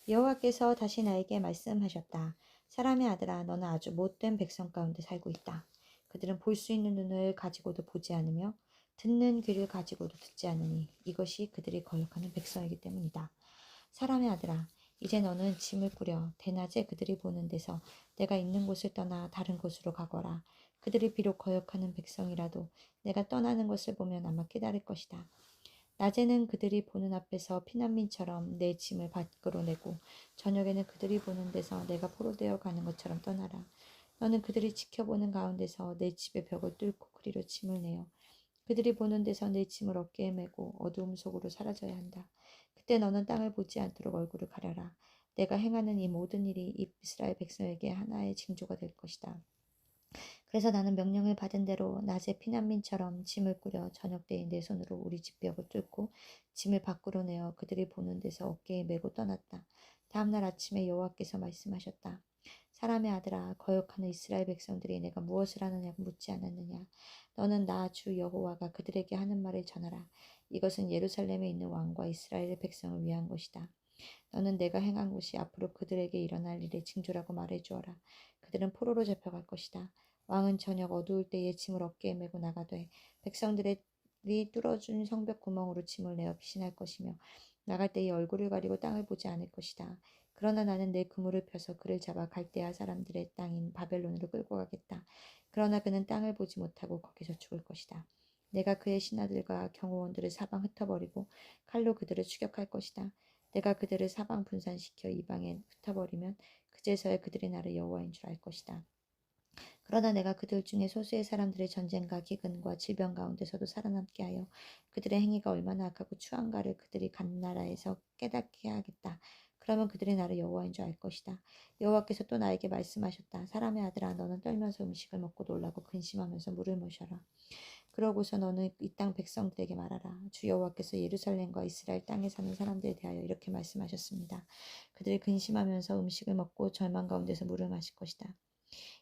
여호와께서 다시 나에게 말씀하셨다. 사람의 아들아, 너는 아주 못된 백성 가운데 살고 있다. 그들은 볼 수 있는 눈을 가지고도 보지 않으며 듣는 귀를 가지고도 듣지 않으니 이것이 그들이 거역하는 백성이기 때문이다. 사람의 아들아, 이제 너는 짐을 꾸려 대낮에 그들이 보는 데서 내가 있는 곳을 떠나 다른 곳으로 가거라. 그들이 비록 거역하는 백성이라도 내가 떠나는 것을 보면 아마 깨달을 것이다. 낮에는 그들이 보는 앞에서 피난민처럼 내 짐을 밖으로 내고 저녁에는 그들이 보는 데서 내가 포로되어 가는 것처럼 떠나라. 너는 그들이 지켜보는 가운데서 내 집의 벽을 뚫고 그리로 짐을 내어 그들이 보는 데서 내 짐을 어깨에 메고 어두움 속으로 사라져야 한다. 그때 너는 땅을 보지 않도록 얼굴을 가려라. 내가 행하는 이 모든 일이 이스라엘 백성에게 하나의 징조가 될 것이다. 그래서 나는 명령을 받은 대로 낮에 피난민처럼 짐을 꾸려 저녁 때에 내 손으로 우리 집벽을 뚫고 짐을 밖으로 내어 그들이 보는 데서 어깨에 메고 떠났다. 다음날 아침에 여호와께서 말씀하셨다. 사람의 아들아, 거역하는 이스라엘 백성들이 내가 무엇을 하느냐고 묻지 않았느냐. 너는 나 주 여호와가 그들에게 하는 말을 전하라. 이것은 예루살렘에 있는 왕과 이스라엘의 백성을 위한 것이다. 너는 내가 행한 것이 앞으로 그들에게 일어날 일의 징조라고 말해주어라. 그들은 포로로 잡혀갈 것이다. 왕은 저녁 어두울 때에 짐을 어깨에 메고 나가되 백성들이 뚫어준 성벽 구멍으로 짐을 내어 피신할 것이며 나갈 때에 얼굴을 가리고 땅을 보지 않을 것이다. 그러나 나는 내 그물을 펴서 그를 잡아 갈대아 사람들의 땅인 바벨론으로 끌고 가겠다. 그러나 그는 땅을 보지 못하고 거기서 죽을 것이다. 내가 그의 신하들과 경호원들을 사방 흩어버리고 칼로 그들을 추격할 것이다. 내가 그들을 사방 분산시켜 이방에 흩어버리면 그제서야 그들이 나를 여호와인 줄 알 것이다. 그러나 내가 그들 중에 소수의 사람들의 전쟁과 기근과 질병 가운데서도 살아남게 하여 그들의 행위가 얼마나 악하고 추한가를 그들이 간 나라에서 깨닫게 하겠다. 그러면 그들이 나를 여호와인 줄 알 것이다. 여호와께서 또 나에게 말씀하셨다. 사람의 아들아, 너는 떨면서 음식을 먹고 놀라고 근심하면서 물을 마셔라. 그러고서 너는 이 땅 백성들에게 말하라. 주 여호와께서 예루살렘과 이스라엘 땅에 사는 사람들에 대하여 이렇게 말씀하셨습니다. 그들이 근심하면서 음식을 먹고 절망 가운데서 물을 마실 것이다.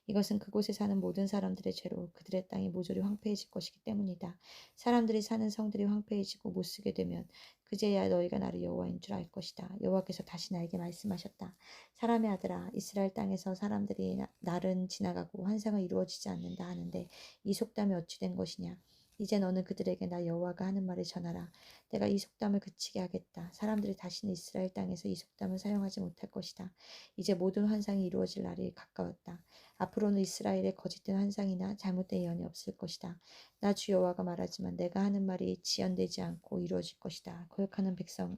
이것은 그곳에 사는 모든 사람들의 죄로 그들의 땅이 모조리 황폐해질 것이기 때문이다. 사람들이 사는 성들이 황폐해지고 못쓰게 되면 그제야 너희가 나를 여호와인 줄 알 것이다. 여호와께서 다시 나에게 말씀하셨다. 사람의 아들아, 이스라엘 땅에서 사람들이 날은 지나가고 환상은 이루어지지 않는다 하는데 이 속담이 어찌 된 것이냐. 이제 너는 그들에게 나 여호와가 하는 말을 전하라. 내가 이 속담을 그치게 하겠다. 사람들이 다시는 이스라엘 땅에서 이 속담을 사용하지 못할 것이다. 이제 모든 환상이 이루어질 날이 가까웠다. 앞으로는 이스라엘에 거짓된 환상이나 잘못된 예언이 없을 것이다. 나 주 여호와가 말하지만 내가 하는 말이 지연되지 않고 이루어질 것이다. 거역하는 백성,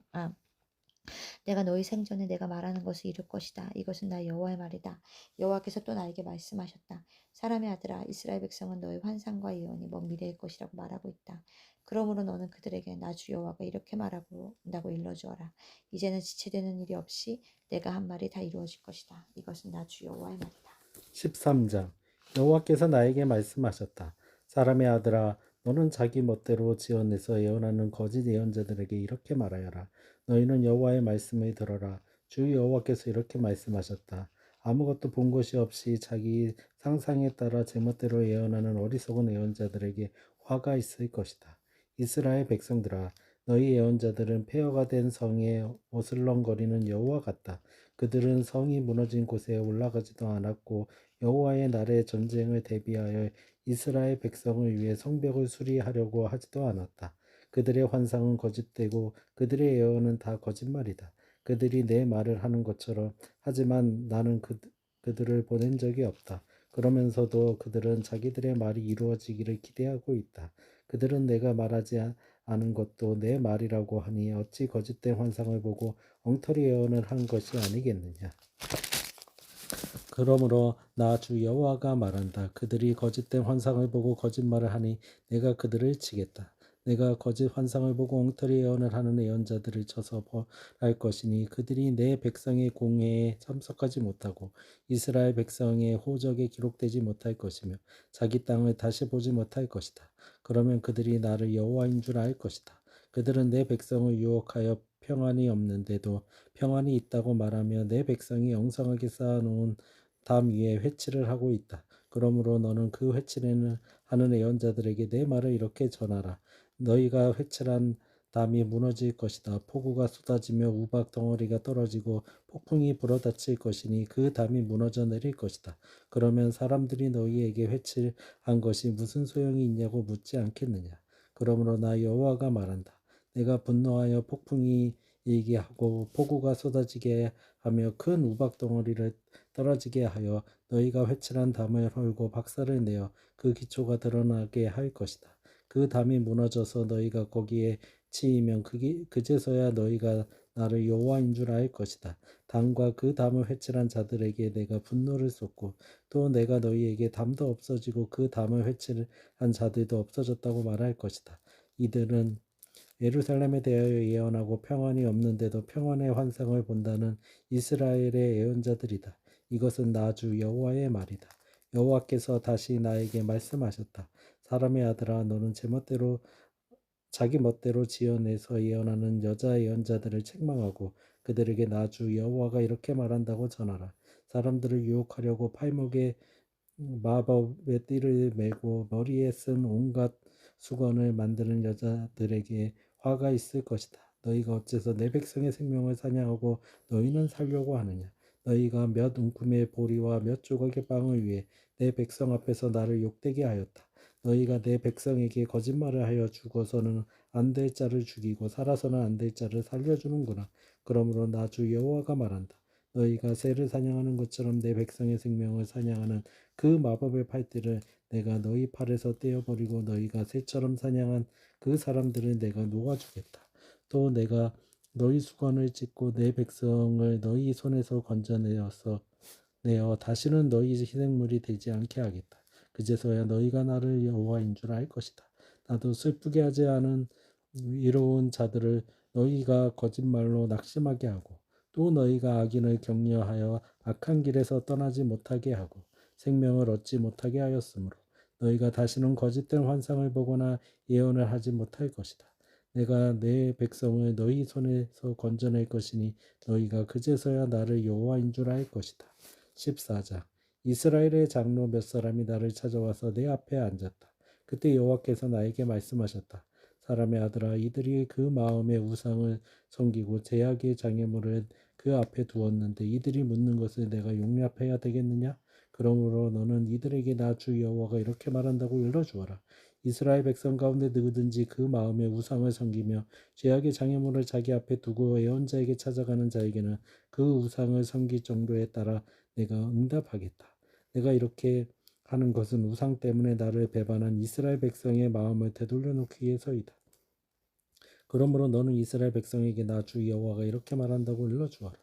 내가 너희 생전에 내가 말하는 것을 이룰 것이다. 이것은 나 여호와의 말이다. 여호와께서 또 나에게 말씀하셨다. 사람의 아들아, 이스라엘 백성은 너의 환상과 예언이 먼 미래일 것이라고 말하고 있다. 그러므로 너는 그들에게 나 주 여호와가 이렇게 말하고 있다고 일러주어라. 이제는 지체되는 일이 없이 내가 한 말이 다 이루어질 것이다. 이것은 나 주 여호와의 말이다. 13장 여호와께서 나에게 말씀하셨다. 사람의 아들아, 너는 자기 멋대로 지어내서 예언하는 거짓 예언자들에게 이렇게 말하여라. 너희는 여호와의 말씀을 들어라. 주 여호와께서 이렇게 말씀하셨다. 아무것도 본 것이 없이 자기 상상에 따라 제멋대로 예언하는 어리석은 예언자들에게 화가 있을 것이다. 이스라엘 백성들아, 너희 예언자들은 폐허가 된 성에 어슬렁거리는 여호와 같다. 그들은 성이 무너진 곳에 올라가지도 않았고 여호와의 날의 전쟁을 대비하여 이스라엘 백성을 위해 성벽을 수리하려고 하지도 않았다. 그들의 환상은 거짓되고 그들의 예언은 다 거짓말이다. 그들이 내 말을 하는 것처럼 하지만 나는 그들을 보낸 적이 없다. 그러면서도 그들은 자기들의 말이 이루어지기를 기대하고 있다. 그들은 내가 말하지 않은 것도 내 말이라고 하니 어찌 거짓된 환상을 보고 엉터리 예언을 한 것이 아니겠느냐. 그러므로 나 주 여호와가 말한다. 그들이 거짓된 환상을 보고 거짓말을 하니 내가 그들을 치겠다. 내가 거짓 환상을 보고 엉터리 예언을 하는 예언자들을 쳐서 벌할 것이니 그들이 내 백성의 공회에 참석하지 못하고 이스라엘 백성의 호적에 기록되지 못할 것이며 자기 땅을 다시 보지 못할 것이다. 그러면 그들이 나를 여호와인 줄 알 것이다. 그들은 내 백성을 유혹하여 평안이 없는데도 평안이 있다고 말하며 내 백성이 엉성하게 쌓아놓은 담 위에 회치를 하고 있다. 그러므로 너는 그 회치를 하는 예언자들에게 내 말을 이렇게 전하라. 너희가 회칠한 담이 무너질 것이다. 폭우가 쏟아지며 우박 덩어리가 떨어지고 폭풍이 불어닥칠 것이니 그 담이 무너져 내릴 것이다. 그러면 사람들이 너희에게 회칠한 것이 무슨 소용이 있냐고 묻지 않겠느냐. 그러므로 나 여호와가 말한다. 내가 분노하여 폭풍이 일게 하고 폭우가 쏟아지게 하며 큰 우박 덩어리를 떨어지게 하여 너희가 회칠한 담을 헐고 박살을 내어 그 기초가 드러나게 할 것이다. 그 담이 무너져서 너희가 거기에 치이면 그제서야 너희가 나를 여호와인 줄 알 것이다. 담과 그 담을 회칠한 자들에게 내가 분노를 쏟고 또 내가 너희에게 담도 없어지고 그 담을 회칠한 자들도 없어졌다고 말할 것이다. 이들은 예루살렘에 대하여 예언하고 평안이 없는데도 평안의 환상을 본다는 이스라엘의 예언자들이다. 이것은 나 주 여호와의 말이다. 여호와께서 다시 나에게 말씀하셨다. 사람의 아들아, 너는 자기 멋대로 지어내서 예언하는 여자 예언자들을 책망하고 그들에게 나 주 여호와가 이렇게 말한다고 전하라. 사람들을 유혹하려고 팔목에 마법의 띠를 메고 머리에 쓴 온갖 수건을 만드는 여자들에게 화가 있을 것이다. 너희가 어째서 내 백성의 생명을 사냥하고 너희는 살려고 하느냐. 너희가 몇 움큼의 보리와 몇 조각의 빵을 위해 내 백성 앞에서 나를 욕되게 하였다. 너희가 내 백성에게 거짓말을 하여 죽어서는 안 될 자를 죽이고 살아서는 안 될 자를 살려주는구나. 그러므로 나 주 여호와가 말한다. 너희가 새를 사냥하는 것처럼 내 백성의 생명을 사냥하는 그 마법의 팔띠를 내가 너희 팔에서 떼어버리고 너희가 새처럼 사냥한 그 사람들을 내가 놓아주겠다. 또 내가 너희 수건을 찢고 내 백성을 너희 손에서 내어 다시는 너희 희생물이 되지 않게 하겠다. 그제서야 너희가 나를 여호와인 줄 알 것이다. 나도 슬프게 하지 않은 이로운 자들을 너희가 거짓말로 낙심하게 하고 또 너희가 악인을 격려하여 악한 길에서 떠나지 못하게 하고 생명을 얻지 못하게 하였으므로 너희가 다시는 거짓된 환상을 보거나 예언을 하지 못할 것이다. 내가 내 백성을 너희 손에서 건져낼 것이니 너희가 그제서야 나를 여호와인 줄 알 것이다. 14장 이스라엘의 장로 몇 사람이 나를 찾아와서 내 앞에 앉았다. 그때 여호와께서 나에게 말씀하셨다. 사람의 아들아, 이들이 그 마음의 우상을 섬기고 제약의 장애물을 그 앞에 두었는데 이들이 묻는 것을 내가 용납해야 되겠느냐? 그러므로 너는 이들에게 나 주 여호와가 이렇게 말한다고 일러주어라. 이스라엘 백성 가운데 누구든지 그 마음의 우상을 섬기며 죄악의 장애물을 자기 앞에 두고 예언자에게 찾아가는 자에게는 그 우상을 섬길 정도에 따라 내가 응답하겠다. 내가 이렇게 하는 것은 우상 때문에 나를 배반한 이스라엘 백성의 마음을 되돌려 놓기 위해서이다. 그러므로 너는 이스라엘 백성에게 나 주 여호와가 이렇게 말한다고 일러주어라.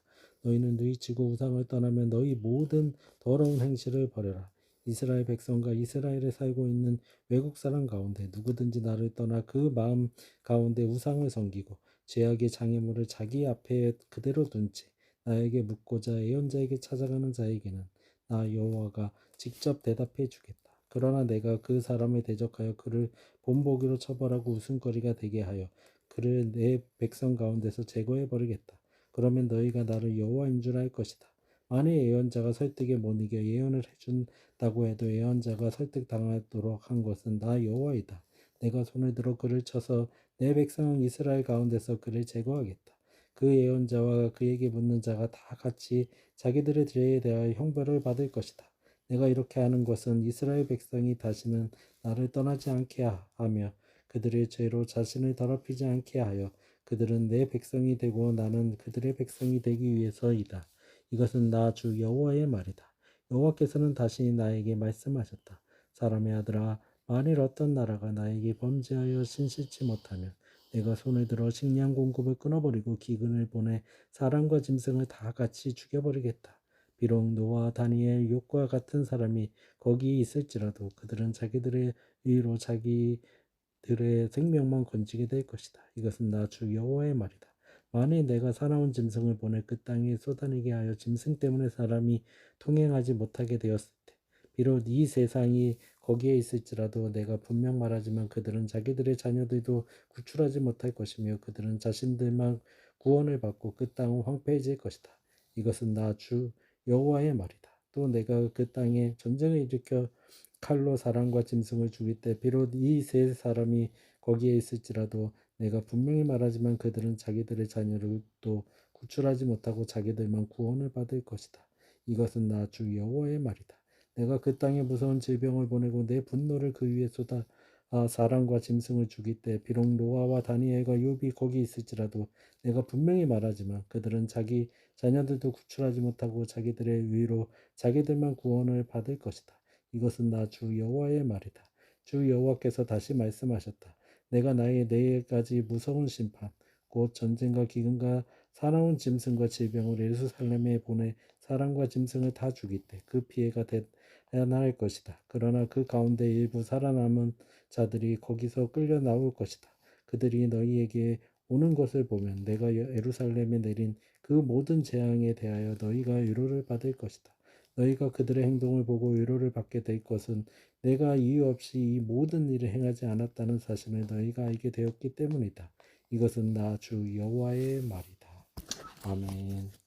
너희는 누이치고 우상을 떠나면 너희 모든 더러운 행실을 버려라. 이스라엘 백성과 이스라엘에 살고 있는 외국 사람 가운데 누구든지 나를 떠나 그 마음 가운데 우상을 섬기고 죄악의 장애물을 자기 앞에 그대로 둔 채 나에게 묻고자 예언자에게 찾아가는 자에게는 나 여호와가 직접 대답해 주겠다. 그러나 내가 그 사람을 대적하여 그를 본보기로 처벌하고 웃음거리가 되게 하여 그를 내 백성 가운데서 제거해 버리겠다. 그러면 너희가 나를 여호와인 줄 알 것이다. 만일 예언자가 설득에 못 이겨 예언을 해준다고 해도 예언자가 설득당하도록 한 것은 나 여호와이다. 내가 손을 들어 그를 쳐서 내 백성 이스라엘 가운데서 그를 제거하겠다. 그 예언자와 그에게 묻는 자가 다 같이 자기들의 죄에 대하여 형벌을 받을 것이다. 내가 이렇게 하는 것은 이스라엘 백성이 다시는 나를 떠나지 않게 하며 그들의 죄로 자신을 더럽히지 않게 하여 그들은 내 백성이 되고 나는 그들의 백성이 되기 위해서이다. 이것은 나 주 여호와의 말이다. 여호와께서는 다시 나에게 말씀하셨다. 사람의 아들아, 만일 어떤 나라가 나에게 범죄하여 신실치 못하면 내가 손을 들어 식량 공급을 끊어버리고 기근을 보내 사람과 짐승을 다 같이 죽여버리겠다. 비록 노아, 다니엘, 욥과 같은 사람이 거기 있을지라도 그들은 자기들의 의로 자기들의 생명만 건지게 될 것이다. 이것은 나 주 여호와의 말이다. 만일 내가 사나운 짐승을 보내 그 땅에 쏟아내게 하여 짐승 때문에 사람이 통행하지 못하게 되었을 때 비록 이 세상이 거기에 있을지라도 내가 분명 말하지만 그들은 자기들의 자녀들도 구출하지 못할 것이며 그들은 자신들만 구원을 받고 그 땅은 황폐해질 것이다. 이것은 나 주 여호와의 말이다. 또 내가 그 땅에 전쟁을 일으켜 칼로 사람과 짐승을 죽일 때 비록 이 세 사람이 거기에 있을지라도 내가 분명히 말하지만 그들은 자기들의 자녀를 또 구출하지 못하고 자기들만 구원을 받을 것이다. 이것은 나 주 여호와의 말이다. 내가 그 땅에 무서운 질병을 보내고 내 분노를 그 위에 쏟아 사람과 짐승을 죽일 때 비록 노아와 다니엘과 욥이 거기 있을지라도 내가 분명히 말하지만 그들은 자기 자녀들도 구출하지 못하고 자기들의 의로 자기들만 구원을 받을 것이다. 이것은 나 주 여호와의 말이다. 주 여호와께서 다시 말씀하셨다. 내가 나의 네 가지 무서운 심판, 곧 전쟁과 기근과 사나운 짐승과 질병을 예루살렘에 보내 사람과 짐승을 다 죽일 때 그 피해가 대단할 것이다. 그러나 그 가운데 일부 살아남은 자들이 거기서 끌려 나올 것이다. 그들이 너희에게 오는 것을 보면 내가 예루살렘에 내린 그 모든 재앙에 대하여 너희가 위로를 받을 것이다. 너희가 그들의 행동을 보고 위로를 받게 될 것은 내가 이유 없이 이 모든 일을 행하지 않았다는 사실을 너희가 알게 되었기 때문이다. 이것은 나 주 여호와의 말이다. 아멘.